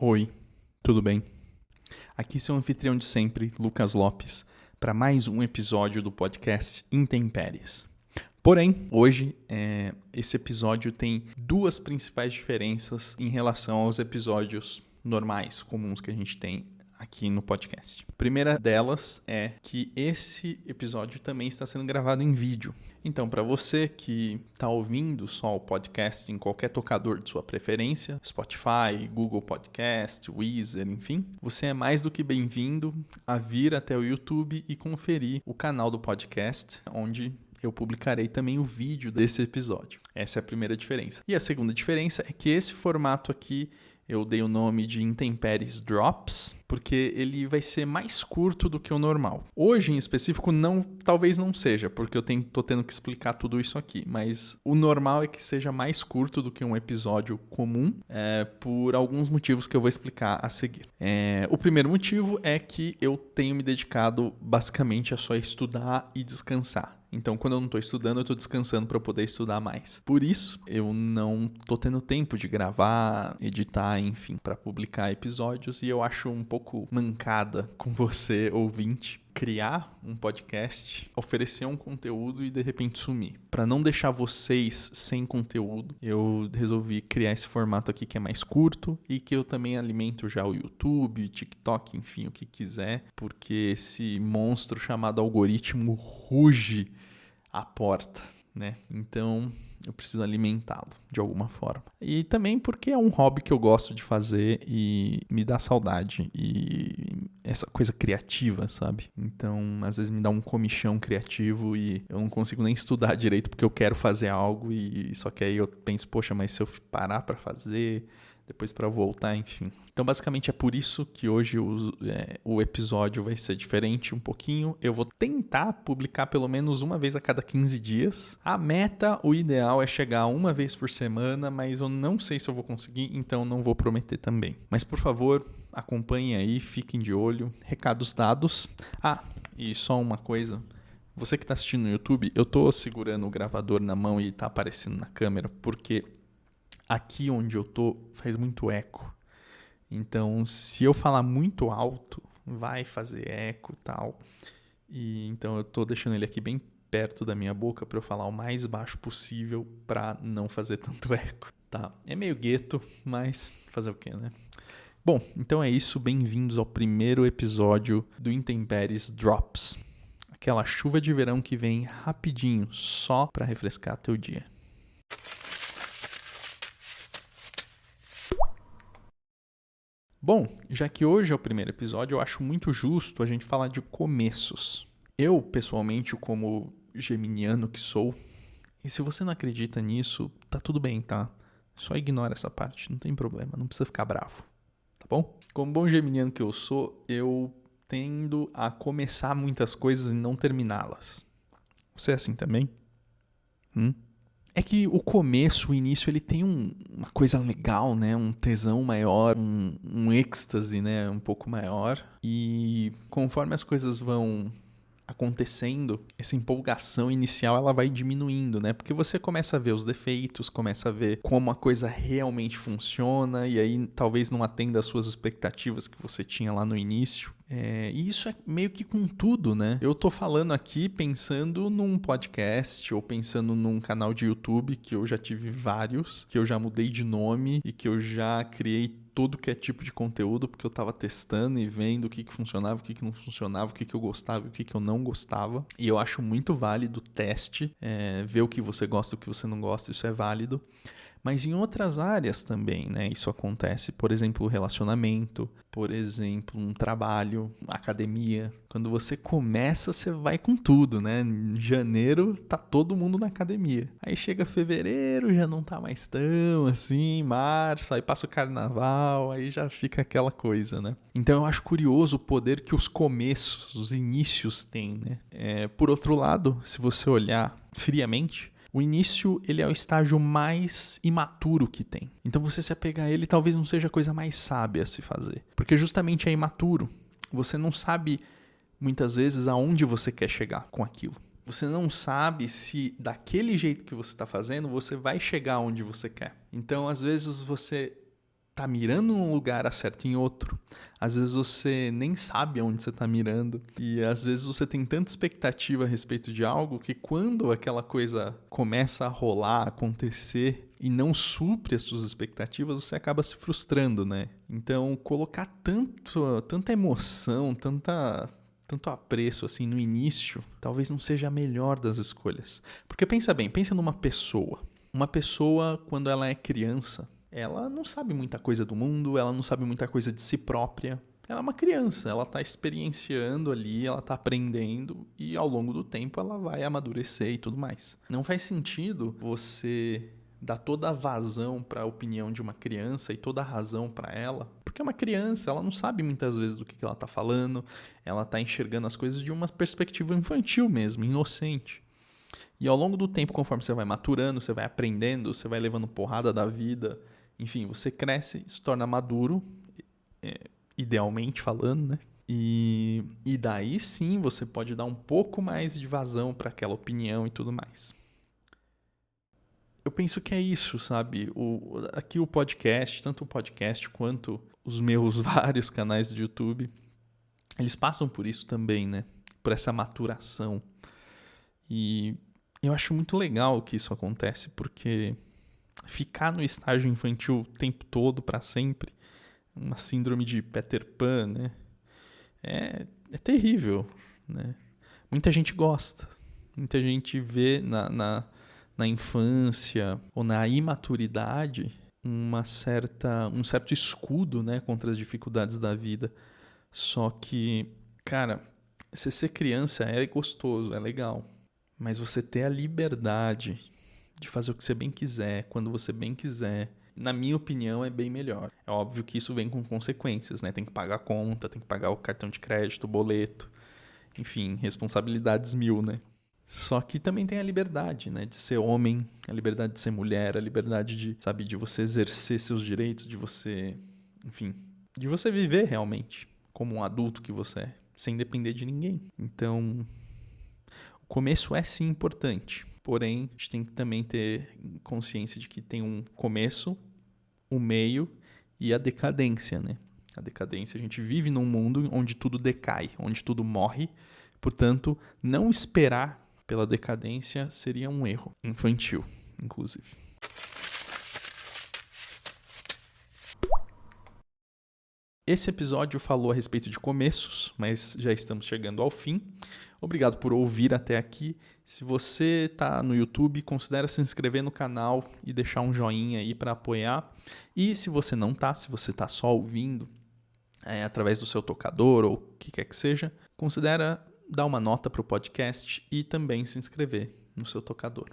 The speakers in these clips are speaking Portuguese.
Oi, tudo bem? Aqui seu anfitrião de sempre, Lucas Lopes, para mais um episódio do podcast Intempéries. Porém, hoje, esse episódio tem duas principais diferenças em relação aos episódios normais, comuns que a gente tem aqui no podcast. A primeira delas é que esse episódio também está sendo gravado em vídeo. Então, para você que está ouvindo só o podcast em qualquer tocador de sua preferência, Spotify, Google Podcast, Weezer, enfim, você é mais do que bem-vindo a vir até o YouTube e conferir o canal do podcast, onde eu publicarei também o vídeo desse episódio. Essa é a primeira diferença. E a segunda diferença é que esse formato aqui eu dei o nome de Intempéries Drops, porque ele vai ser mais curto do que o normal. Hoje, em específico, talvez não seja, porque eu tô tendo que explicar tudo isso aqui. Mas o normal é que seja mais curto do que um episódio comum, por alguns motivos que eu vou explicar a seguir. O primeiro motivo é que eu tenho me dedicado basicamente a só estudar e descansar. Então, quando eu não estou estudando, eu estou descansando para poder estudar mais. Por isso, eu não estou tendo tempo de gravar, editar, enfim, para publicar episódios. E eu acho um pouco mancada com você, ouvinte, criar um podcast, oferecer um conteúdo e de repente sumir. Para não deixar vocês sem conteúdo, eu resolvi criar esse formato aqui que é mais curto e que eu também alimento já o YouTube, TikTok, enfim, o que quiser, porque esse monstro chamado algoritmo ruge à porta, né? Então eu preciso alimentá-lo de alguma forma. E também porque é um hobby que eu gosto de fazer e me dá saudade e essa coisa criativa, sabe? Então, às vezes me dá um comichão criativo e eu não consigo nem estudar direito porque eu quero fazer algo e só que aí eu penso, poxa, mas se eu parar para fazer, depois para voltar, enfim. Então, basicamente é por isso que hoje o episódio vai ser diferente um pouquinho. Eu vou tentar publicar pelo menos uma vez a cada 15 dias. A meta, o ideal é chegar uma vez por semana, mas eu não sei se eu vou conseguir, então não vou prometer também. Mas, por favor, acompanhem aí, fiquem de olho. Recados dados. E só uma coisa. Você que está assistindo no YouTube, eu tô segurando o gravador na mão e tá aparecendo na câmera, porque aqui onde eu tô faz muito eco. Então, se eu falar muito alto, vai fazer eco e tal. E então eu tô deixando ele aqui bem perto da minha boca para eu falar o mais baixo possível para não fazer tanto eco, tá? É meio gueto, mas fazer o quê, né? Bom, então é isso. Bem-vindos ao primeiro episódio do Intempéries Drops. Aquela chuva de verão que vem rapidinho, só para refrescar teu dia. Bom, já que hoje é o primeiro episódio, eu acho muito justo a gente falar de começos. Eu, pessoalmente, como geminiano que sou, e se você não acredita nisso, tá tudo bem, tá? Só ignora essa parte, não tem problema, não precisa ficar bravo, tá bom? Como bom geminiano que eu sou, eu tendo a começar muitas coisas e não terminá-las. Você é assim também? É que o começo, o início, ele tem uma coisa legal, né? Um tesão maior, um êxtase, né? Um pouco maior. E conforme as coisas vão acontecendo, essa empolgação inicial ela vai diminuindo, né? Porque você começa a ver os defeitos, começa a ver como a coisa realmente funciona e aí talvez não atenda às suas expectativas que você tinha lá no início. E isso é meio que com tudo, né? Eu tô falando aqui pensando num podcast ou pensando num canal de YouTube, que eu já tive vários, que eu já mudei de nome e que eu já criei todo que é tipo de conteúdo, porque eu tava testando e vendo o que funcionava, o que não funcionava, o que eu gostava e o que eu não gostava. E eu acho muito válido o teste, ver o que você gosta e o que você não gosta, isso é válido. Mas em outras áreas também, né? Isso acontece, por exemplo, relacionamento, por exemplo, um trabalho, academia. Quando você começa, você vai com tudo, né? Em janeiro, tá todo mundo na academia. Aí chega fevereiro, já não tá mais tão assim, março, aí passa o carnaval, aí já fica aquela coisa, né? Então eu acho curioso o poder que os começos, os inícios têm, né? Por outro lado, se você olhar friamente, o início, ele é o estágio mais imaturo que tem. Então você se apegar a ele talvez não seja a coisa mais sábia a se fazer. Porque justamente é imaturo. Você não sabe, muitas vezes, aonde você quer chegar com aquilo. Você não sabe se daquele jeito que você está fazendo, você vai chegar onde você quer. Então, às vezes, você tá mirando num lugar, acerta em outro. Às vezes você nem sabe aonde você tá mirando. E às vezes você tem tanta expectativa a respeito de algo que quando aquela coisa começa a rolar, a acontecer e não supre as suas expectativas, você acaba se frustrando, né? Então, colocar tanta emoção, tanto apreço assim no início, talvez não seja a melhor das escolhas. Porque pensa bem, pensa numa pessoa. Uma pessoa, quando ela é criança, ela não sabe muita coisa do mundo, ela não sabe muita coisa de si própria. Ela é uma criança, ela está experienciando ali, ela está aprendendo e ao longo do tempo ela vai amadurecer e tudo mais. Não faz sentido você dar toda a vazão para a opinião de uma criança e toda a razão para ela, porque é uma criança, ela não sabe muitas vezes do que ela está falando, ela está enxergando as coisas de uma perspectiva infantil mesmo, inocente. E ao longo do tempo, conforme você vai maturando, você vai aprendendo, você vai levando porrada da vida, enfim, você cresce, se torna maduro, idealmente falando, né? E daí sim você pode dar um pouco mais de vazão para aquela opinião e tudo mais. Eu penso que é isso, sabe? Aqui o podcast, tanto o podcast quanto os meus vários canais de YouTube, eles passam por isso também, né? Por essa maturação. E eu acho muito legal que isso acontece, porque ficar no estágio infantil o tempo todo, para sempre, uma síndrome de Peter Pan, né? É terrível, né? Muita gente gosta, muita gente vê na infância ou na imaturidade um certo escudo, né, contra as dificuldades da vida. Só que, cara, você ser criança é gostoso, é legal. Mas você ter a liberdade de fazer o que você bem quiser, quando você bem quiser, na minha opinião, é bem melhor. É óbvio que isso vem com consequências, né? Tem que pagar a conta, tem que pagar o cartão de crédito, o boleto. Enfim, responsabilidades mil, né? Só que também tem a liberdade, né? De ser homem, a liberdade de ser mulher, a liberdade de, sabe, de você exercer seus direitos, de você, enfim, de você viver realmente como um adulto que você é, sem depender de ninguém. Então, o começo é sim importante, porém, a gente tem que também ter consciência de que tem um começo, um meio e a decadência, né? A decadência, a gente vive num mundo onde tudo decai, onde tudo morre, portanto, não esperar pela decadência seria um erro infantil, inclusive. Esse episódio falou a respeito de começos, mas já estamos chegando ao fim. Obrigado por ouvir até aqui. Se você está no YouTube, considere se inscrever no canal e deixar um joinha aí para apoiar. E se você não está, se você está só ouvindo através do seu tocador ou o que quer que seja, considera dar uma nota para o podcast e também se inscrever no seu tocador.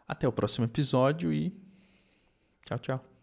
Até o próximo episódio e tchau, tchau.